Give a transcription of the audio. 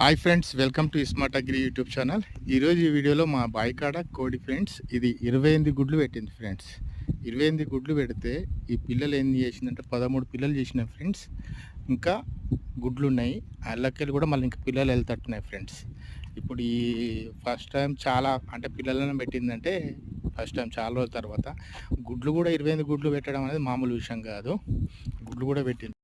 Hi friends, welcome to smart agri YouTube channel. ఈరోజు ఈ వీడియోలో మా బాయికాడ కోడి ఫ్రెండ్స్ ఇది 28 గుడ్లు పెట్టింది ఫ్రెండ్స్. 28 గుడ్లు పెడితే ఈ పిల్లలు ఏం చేసిందంటే 13 పిల్లలు చేసినాయి ఫ్రెండ్స్. ఇంకా గుడ్లు ఉన్నాయి, అల్లకెళ్ళి కూడా మళ్ళీ ఇంకా పిల్లలు వెళ్తట్టున్నాయి ఫ్రెండ్స్. ఇప్పుడు ఈ ఫస్ట్ టైం చాలా అంటే పిల్లలను పెట్టిందంటే ఫస్ట్ టైం చాలా రోజుల తర్వాత గుడ్లు కూడా 28 గుడ్లు పెట్టడం అనేది మామూలు విషయం కాదు. గుడ్లు కూడా పెట్టింది.